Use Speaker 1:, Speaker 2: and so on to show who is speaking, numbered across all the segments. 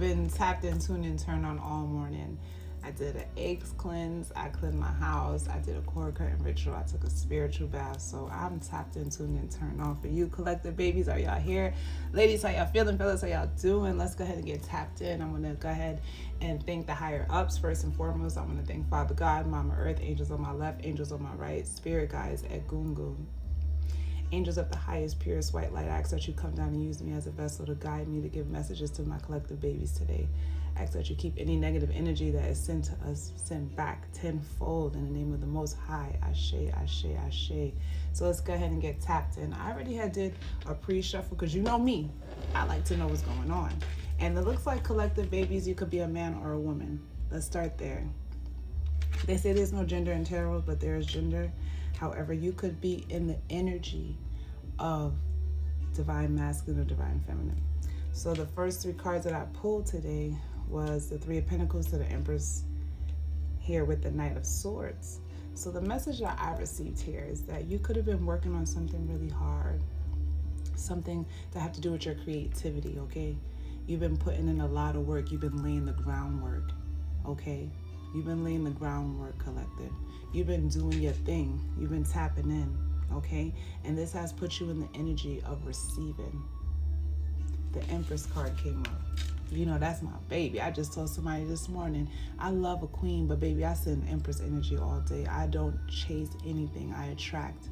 Speaker 1: been tapped in, tuned in, turned on all morning. I did an eggs cleanse. I cleaned my house. I did a cord curtain ritual. I took a spiritual bath. So I'm tapped in, tuned in, turned on. For you collective babies, are y'all here? Ladies, how y'all feeling? Fellas, how y'all doing? Let's go ahead and get tapped in. I'm going to go ahead and thank the higher ups. First and foremost, I'm going to thank Father God, Mama Earth, angels on my left, angels on my right, spirit guides at Gungu. Angels of the highest, purest white light, I ask that you come down and use me as a vessel to guide me, to give messages to my collective babies today. I ask that you keep any negative energy that is sent to us, sent back tenfold in the name of the Most High. Ashe, ashe, ashe. So let's go ahead and get tapped in. I already did a pre-shuffle because you know me. I like to know what's going on. And it looks like collective babies, you could be a man or a woman. Let's start there. They say there's no gender in tarot, but there is gender. However, you could be in the energy of divine masculine or divine feminine. So the first three cards that I pulled today was the Three of Pentacles to the Empress here with the Knight of Swords. So the message that I received here is that you could have been working on something really hard, something that have to do with your creativity, okay? You've been putting in a lot of work. You've been laying the groundwork, okay? You've been laying the groundwork, collective. You've been doing your thing. You've been tapping in, okay? And this has put you in the energy of receiving. The Empress card came up. You know, that's my baby. I just told somebody this morning, I love a queen, but baby, I send Empress energy all day. I don't chase anything. I attract.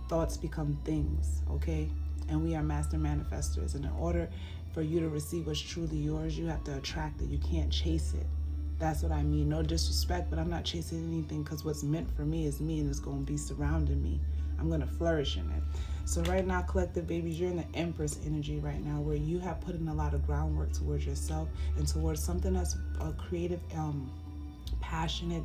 Speaker 1: Thoughts become things, okay? And we are master manifestors. And in order for you to receive what's truly yours, you have to attract it. You can't chase it. That's what I mean. No disrespect, but I'm not chasing anything because what's meant for me is me and it's going to be surrounding me. I'm going to flourish in it. So right now, collective babies, you're in the Empress energy right now where you have put in a lot of groundwork towards yourself and towards something that's a creative, passionate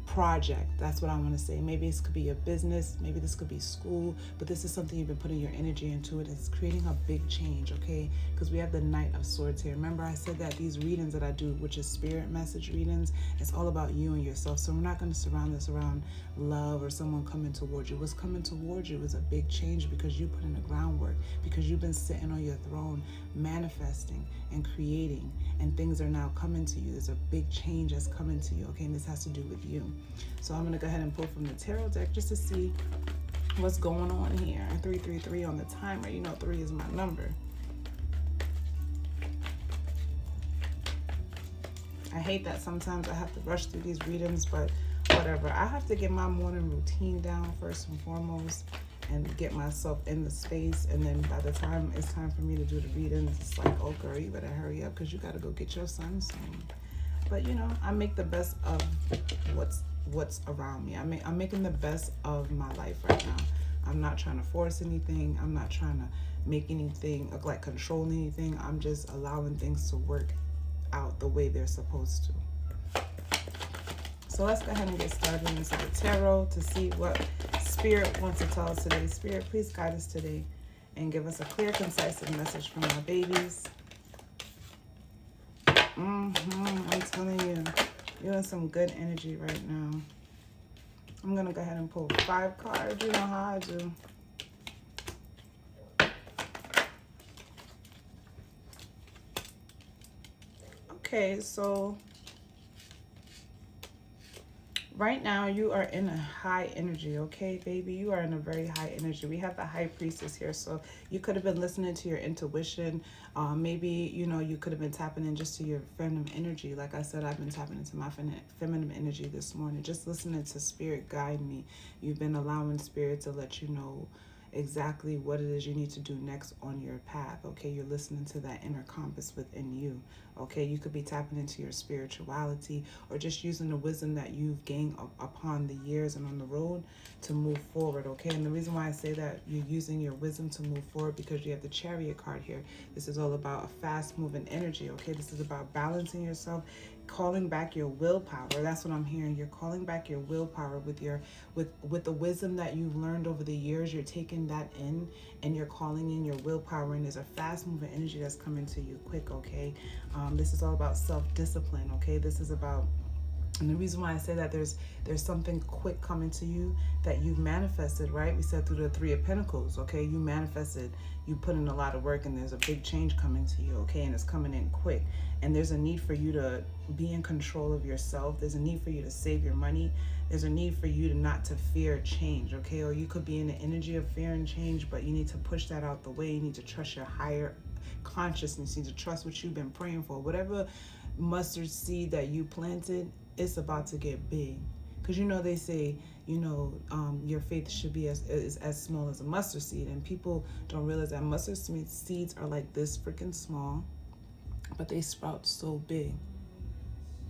Speaker 1: project. That's what I want to say. Maybe this could be a business, maybe this could be school, but this is something you've been putting your energy into it. It's creating a big change, okay? Because we have the Knight of Swords here. Remember I said that these readings that I do, which is spirit message readings, it's all about you and yourself. So we're not going to surround this around love or someone coming towards you. What's coming towards you is a big change because you put in the groundwork, because you've been sitting on your throne manifesting and creating, and things are now coming to you. There's a big change that's coming to you, okay? And this has to do with you. So I'm going to go ahead and pull from the tarot deck just to see what's going on here. 333 on the timer. You know 3 is my number. I hate that sometimes I have to rush through these readings, but whatever. I have to get my morning routine down first and foremost and get myself in the space, and then by the time it's time for me to do the readings, it's like, oh girl, you better hurry up because you got to go get your son soon. But you know, I make the best of what's around me. I'm making the best of my life right now. I'm not trying to force anything. I'm not trying to make anything like control anything. I'm just allowing things to work out the way they're supposed to. So let's go ahead and get started into the tarot to see what Spirit wants to tell us today. Spirit, please guide us today and give us a clear, concise message from our babies. I'm telling you, you're in some good energy right now. I'm going to go ahead and pull 5 cards. You know how I do. Okay, so right now you are in a high energy, okay, baby? You are in a very high energy. We have the High Priestess here, so you could have been listening to your intuition. Maybe, you know, you could have been tapping in just to your feminine energy. Like I said, I've been tapping into my feminine energy this morning, just listening to Spirit guide me. You've been allowing Spirit to let you know exactly what it is you need to do next on your path, okay? You're listening to that inner compass within you, okay? You could be tapping into your spirituality or just using the wisdom that you've gained upon the years and on the road to move forward, okay? And the reason why I say that you're using your wisdom to move forward because you have the Chariot card here. This is all about a fast-moving energy, okay? This is about balancing yourself, calling back your willpower. That's what I'm hearing. You're calling back your willpower with your with the wisdom that you've learned over the years. You're taking that in and you're calling in your willpower, and there's a fast moving energy that's coming to you quick, okay? This is all about self-discipline, okay? This is about And the reason why I say that there's something quick coming to you that you've manifested, right? We said through the Three of Pentacles, okay? You manifested, you put in a lot of work, and there's a big change coming to you, okay? And it's coming in quick. And there's a need for you to be in control of yourself. There's a need for you to save your money. There's a need for you to not to fear change, okay? Or you could be in the energy of fear and change, but you need to push that out the way. You need to trust your higher consciousness. You need to trust what you've been praying for. Whatever mustard seed that you planted, it's about to get big. Because they say, your faith should be as small as a mustard seed. And people don't realize that mustard seeds are like this freaking small, but they sprout so big.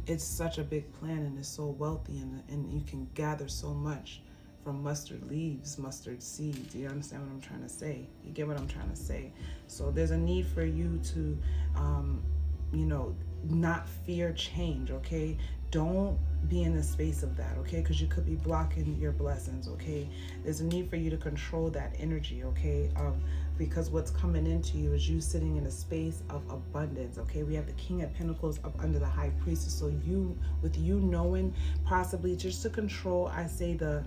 Speaker 1: It's such a big plant, and it's so wealthy, and you can gather so much from mustard leaves, mustard seeds. You understand what I'm trying to say? You get what I'm trying to say? So there's a need for you to, not fear change, okay? Don't be in the space of that, okay? Because you could be blocking your blessings, okay? There's a need for you to control that energy, okay? Because what's coming into you is you sitting in a space of abundance, okay? We have the King of Pentacles up under the High Priestess. So with you knowing, possibly just to control, I say the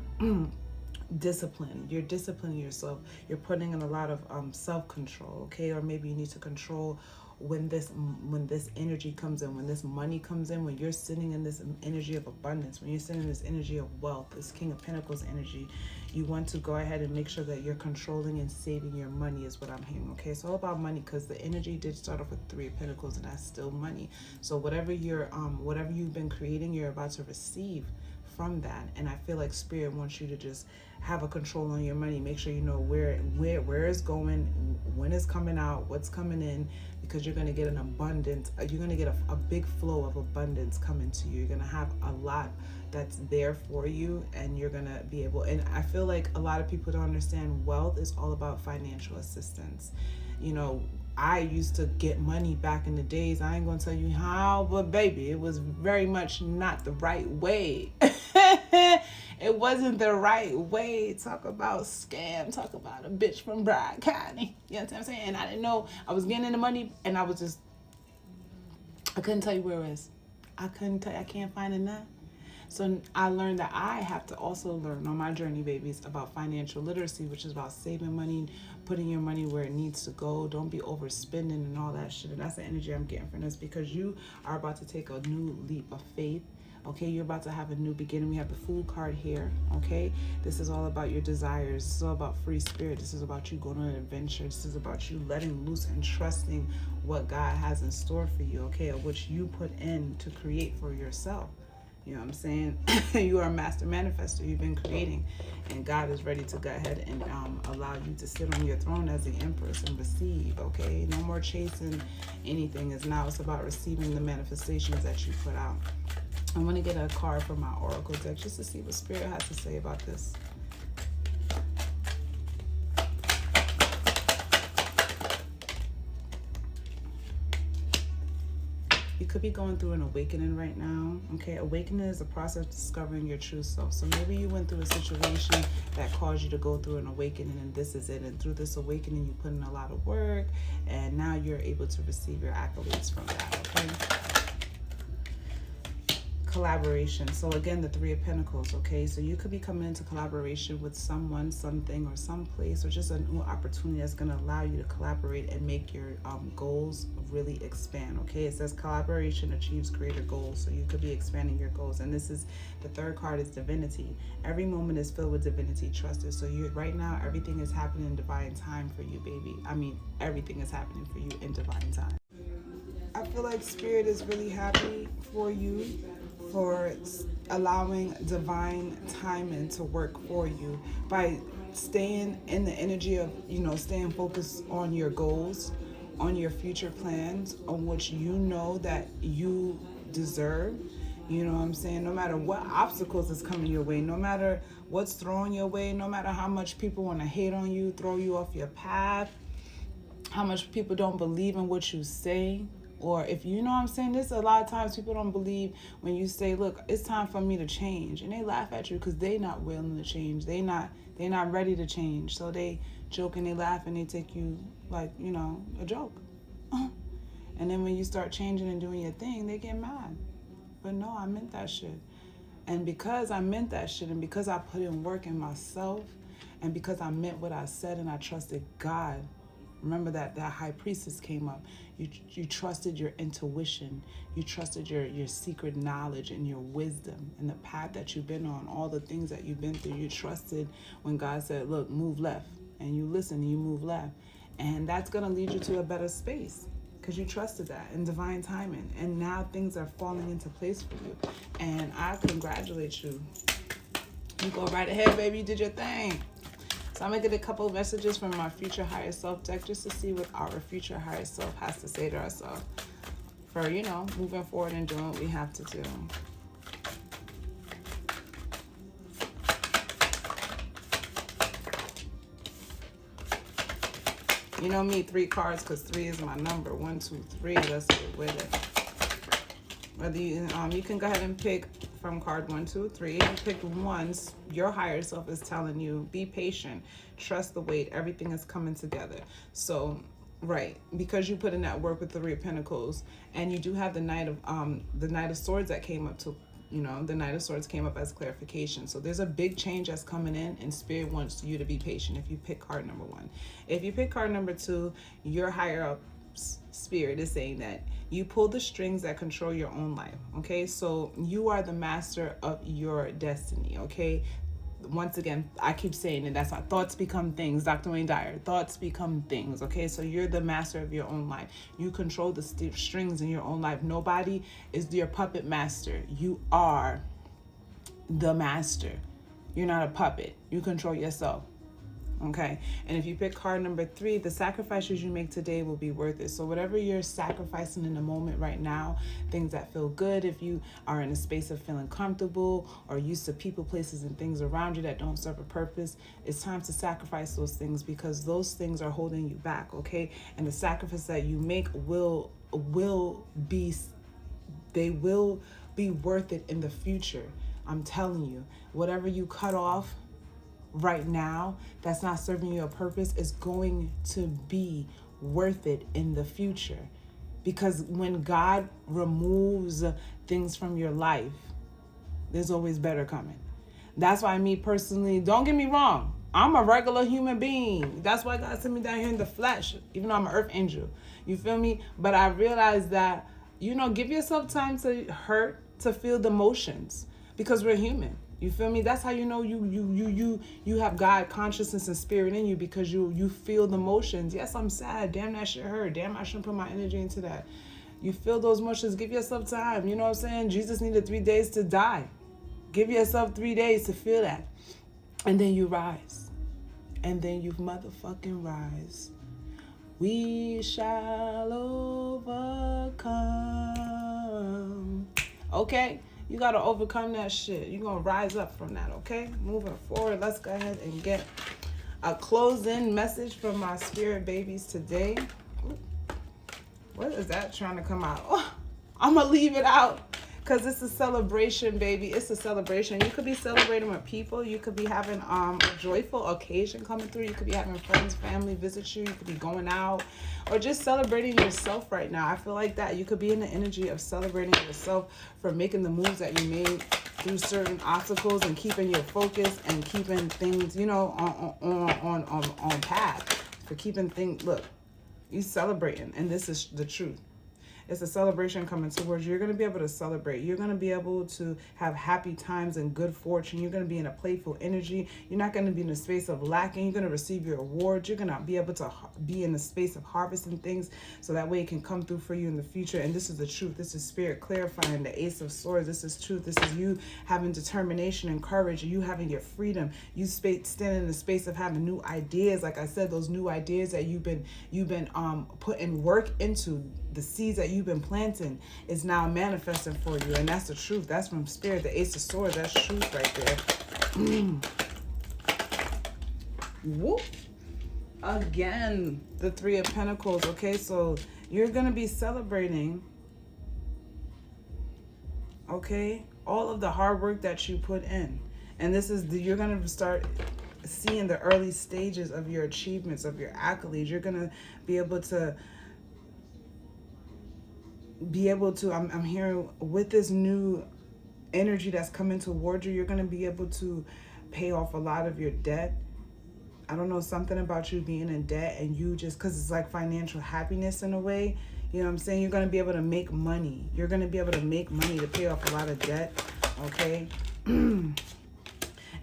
Speaker 1: discipline. You're disciplining yourself. You're putting in a lot of self-control, okay? Or maybe you need to control when this energy comes in, when this money comes in, when you're sitting in this energy of abundance, when you're sitting in this energy of wealth, this King of Pentacles energy, you want to go ahead and make sure that you're controlling and saving your money is what I'm hearing, okay? It's all about money, because the energy did start off with Three of Pentacles, and that's still money. So whatever you've been creating, you're about to receive from that. And I feel like Spirit wants you to just have a control on your money. Make sure you know where it's going, when it's coming out, what's coming in, because you're going to get an abundance. You're going to get a big flow of abundance coming to you. You're going to have a lot that's there for you, and you're going to be able, and I feel like a lot of people don't understand wealth is all about financial assistance. I used to get money back in the days. I ain't gonna tell you how, but baby, it was very much not the right way. It wasn't the right way. Talk about scam. Talk about a bitch from Broward County. You know what I'm saying? And I didn't know I was getting the money, and I couldn't tell you where it was. I can't find it now. So I learned that I have to also learn on my journey, babies, about financial literacy, which is about saving money, putting your money where it needs to go. Don't be overspending and all that shit. And that's the energy I'm getting from this, because you are about to take a new leap of faith. Okay, you're about to have a new beginning. We have the Fool card here, okay? This is all about your desires. This is all about free spirit. This is about you going on an adventure. This is about you letting loose and trusting what God has in store for you, okay? Or what you put in to create for yourself. You know what I'm saying? You are a master manifester. You've been creating, and God is ready to go ahead and allow you to sit on your throne as the empress and receive, okay? No more chasing anything. It's about receiving the manifestations that you put out. I'm going to get a card from my Oracle deck just to see what Spirit has to say about this. You could be going through an awakening right now, okay? Awakening is a process of discovering your true self. So maybe you went through a situation that caused you to go through an awakening, and this is it. And through this awakening, you put in a lot of work, and now you're able to receive your accolades from that, okay? Collaboration. So again, the Three of Pentacles, okay? So you could be coming into collaboration with someone, something, or someplace, or just a new opportunity that's going to allow you to collaborate and make your goals really expand, okay? It says collaboration achieves greater goals. So you could be expanding your goals. And this is, the third card is divinity. Every moment is filled with divinity. Trust it. So right now, everything is happening in divine time for you, baby. I mean, everything is happening for you in divine time. I feel like Spirit is really happy for you, for allowing divine timing to work for you by staying in the energy of, staying focused on your goals, on your future plans, on what you know that you deserve. You know what I'm saying? No matter what obstacles is coming your way, no matter what's thrown your way, no matter how much people want to hate on you, throw you off your path, how much people don't believe in what you say. Or if you know what I'm saying, there's a lot of times people don't believe when you say, look, it's time for me to change. And they laugh at you because they not willing to change. They're not ready to change. So they joke and they laugh and they take you like, a joke. And then when you start changing and doing your thing, they get mad. But no, I meant that shit. And because I meant that shit, and because I put in work in myself, and because I meant what I said and I trusted God, remember that high priestess came up. You trusted your intuition. You trusted your secret knowledge and your wisdom and the path that you've been on, all the things that you've been through. You trusted when God said, look, move left. And you listen and you move left. And that's going to lead you to a better space because you trusted that in divine timing. And now things are falling into place for you. And I congratulate you. You go right ahead, baby. You did your thing. So I'm going to get a couple of messages from my future higher self deck just to see what our future higher self has to say to ourselves for, moving forward and doing what we have to do. You know me, 3 cards, because 3 is my number. 1, 2, 3. Let's get with it. Whether you can go ahead and pick from card 1, 2, 3. If you pick once, your higher self is telling you, be patient, trust the wait. Everything is coming together. So, right, because you put in that work with the 3 of Pentacles, and you do have the Knight of Swords that came up to. The Knight of Swords came up as clarification. So there's a big change that's coming in, and Spirit wants you to be patient if you pick card number 1. If you pick card number 2, your higher up Spirit is saying that you pull the strings that control your own life. Okay, so you are the master of your destiny. Okay, once again, I keep saying it, that's how thoughts become things. Dr. Wayne Dyer, thoughts become things. Okay, so you're the master of your own life. You control the strings in your own life. Nobody is your puppet master. You are the master. You're not a puppet. You control yourself. Okay, and if you pick card number 3, the sacrifices you make today will be worth it. So whatever you're sacrificing in the moment right now, things that feel good, if you are in a space of feeling comfortable or used to people, places, and things around you that don't serve a purpose, it's time to sacrifice those things because those things are holding you back. Okay, and the sacrifice that you make will be worth it in the future. I'm telling you, whatever you cut off right now that's not serving you a purpose is going to be worth it in the future, because when God removes things from your life, there's always better coming. That's why me personally, don't get me wrong, I'm a regular human being. That's why God sent me down here in the flesh, even though I'm an earth angel. You feel me? But I realized that, give yourself time to hurt, to feel the emotions, because we're human. You feel me? That's how you know you have God consciousness and spirit in you, because you feel the emotions. Yes, I'm sad. Damn, that shit hurt. Damn, I shouldn't put my energy into that. You feel those emotions. Give yourself time. You know what I'm saying? Jesus needed 3 days to die. Give yourself 3 days to feel that. And then you rise. And then you motherfucking rise. We shall overcome. Okay? You got to overcome that shit. You're going to rise up from that, okay? Moving forward, let's go ahead and get a close-in message from my spirit babies today. What is that trying to come out? Oh, I'm going to leave it out because it's a celebration, baby. It's a celebration. You could be celebrating with people. You could be having a joyful occasion coming through. You could be having friends, family visit you. You could be going out or just celebrating yourself right now. I feel like that. You could be in the energy of celebrating yourself for making the moves that you made through certain obstacles and keeping your focus and keeping things, on path. For keeping things, look, you celebrating, and this is the truth. It's a celebration coming towards you. You're going to be able to celebrate. You're going to be able to have happy times and good fortune. You're going to be in a playful energy. You're not going to be in a space of lacking. You're going to receive your awards. You're going to be able to be in a space of harvesting things so that way it can come through for you in the future. And this is the truth. This is spirit clarifying, the Ace of Swords. This is truth. This is you having determination and courage. You having your freedom. You standing in the space of having new ideas. Like I said, those new ideas that you've been putting work into. The seeds that you've been planting is now manifesting for you. And that's the truth. That's from spirit. The Ace of Swords. That's truth right there. Whoop. Again, the 3 of Pentacles. Okay, so you're going to be celebrating, okay, all of the hard work that you put in. And this is you're going to start seeing the early stages of your achievements, of your accolades. You're going to be able to I'm hearing with this new energy that's coming towards you. You're going to be able to pay off a lot of your debt. I don't know, something about you being in debt and you just, because it's like financial happiness in a way. You know what I'm saying? You're going to be able to make money. You're going to be able to make money to pay off a lot of debt. Okay?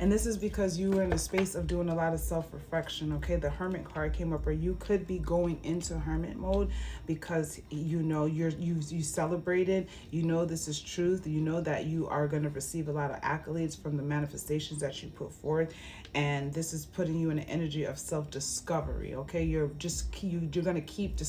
Speaker 1: And this is because you were in a space of doing a lot of self-reflection, okay? The Hermit card came up, or you could be going into hermit mode because, you know, you celebrated, you know this is truth, you know that you are going to receive a lot of accolades from the manifestations that you put forth, and this is putting you in an energy of self-discovery, okay? You're going to keep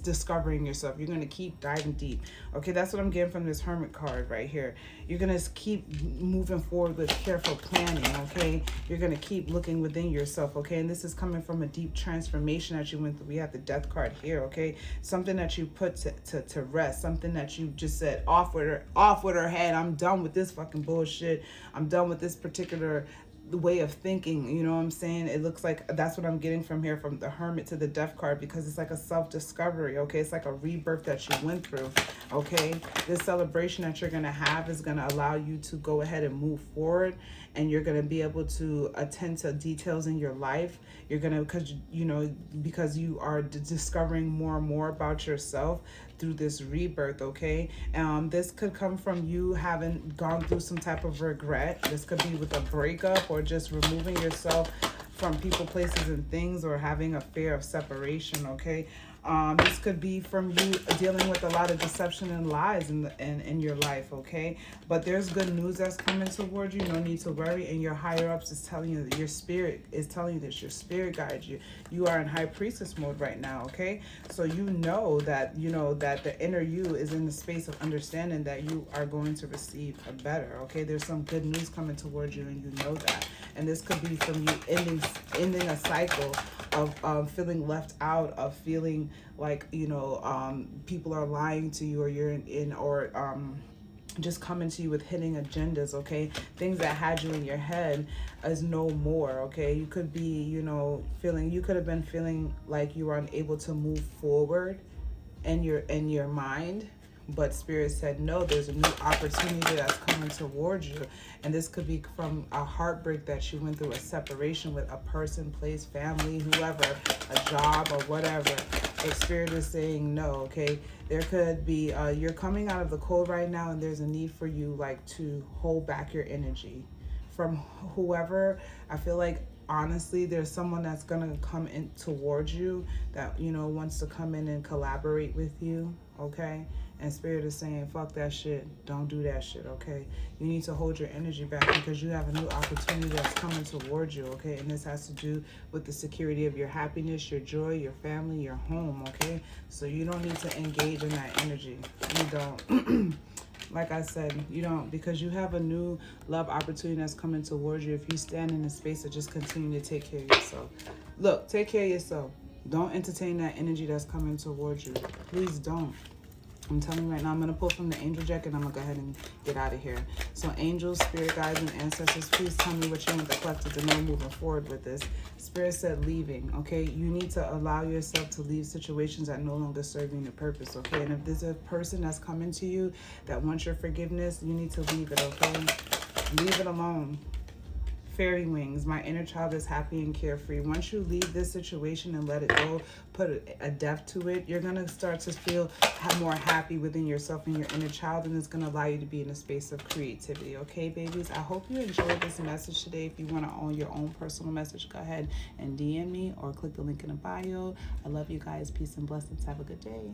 Speaker 1: discovering yourself. You're going to keep diving deep, okay? That's what I'm getting from this Hermit card right here. You're going to keep moving forward with careful planning, okay? You're going to keep looking within yourself, okay? And this is coming from a deep transformation that you went through. We have the Death card here, okay? Something that you put to rest, something that you just said, off with her head. I'm done with this fucking bullshit. I'm done with this particular way of thinking. You know what I'm saying? It looks like that's what I'm getting from here, from the Hermit to the Death card, because it's like a self-discovery, okay? It's like a rebirth that you went through, okay? This celebration that you're going to have is going to allow you to go ahead and move forward, and you're going to be able to attend to details in your life. You're going to, because you are discovering more and more about yourself through this rebirth, okay? This could come from you having gone through some type of regret. This could be with a breakup, or just removing yourself from people, places, and things, or having a fear of separation, okay? This could be from you dealing with a lot of deception and lies in your life, okay? But there's good news that's coming towards you. No need to worry. And your higher ups is telling you that your spirit is telling you this. Your spirit guides you. You are in high priestess mode right now, okay? So you know that the inner you is in the space of understanding that you are going to receive a better, okay? There's some good news coming towards you, and you know that. And this could be from you ending a cycle of feeling left out, of feeling like, people are lying to you, or you're just coming to you with hidden agendas, okay? Things that had you in your head is no more, okay? You could be, you could have been feeling like you were unable to move forward in your mind. But Spirit said, no, there's a new opportunity that's coming towards you. And this could be from a heartbreak that you went through, a separation with a person, place, family, whoever, a job, or whatever. But Spirit is saying no, okay? There could be, you're coming out of the cold right now, and there's a need for you, like, to hold back your energy from whoever. I feel like, honestly, there's someone that's gonna come in towards you that wants to come in and collaborate with you, okay? And Spirit is saying, fuck that shit, don't do that shit, okay? You need to hold your energy back, because you have a new opportunity that's coming towards you, okay? And this has to do with the security of your happiness, your joy, your family, your home, okay? So you don't need to engage in that energy. You don't. Like I said, you don't, because you have a new love opportunity that's coming towards you if you stand in the space of just continue to take care of yourself. Look, take care of yourself. Don't entertain that energy that's coming towards you. Please don't. I'm telling you right now, I'm going to pull from the angel deck, and I'm going to go ahead and get out of here. So angels, spirit guides, and ancestors, please tell me what you want the collective to know moving forward with this. Spirit said leaving, okay? You need to allow yourself to leave situations that no longer serve you your purpose, okay? And if there's a person that's coming to you that wants your forgiveness, you need to leave it, okay? Leave it alone. Fairy wings, my inner child is happy and carefree. Once you leave this situation and let it go, put a depth to it, you're going to start to feel more happy within yourself and your inner child, and it's going to allow you to be in a space of creativity, okay, babies? I hope you enjoyed this message today. If you want to own your own personal message, go ahead and DM me or click the link in the bio. I love you guys. Peace and blessings. Have a good day.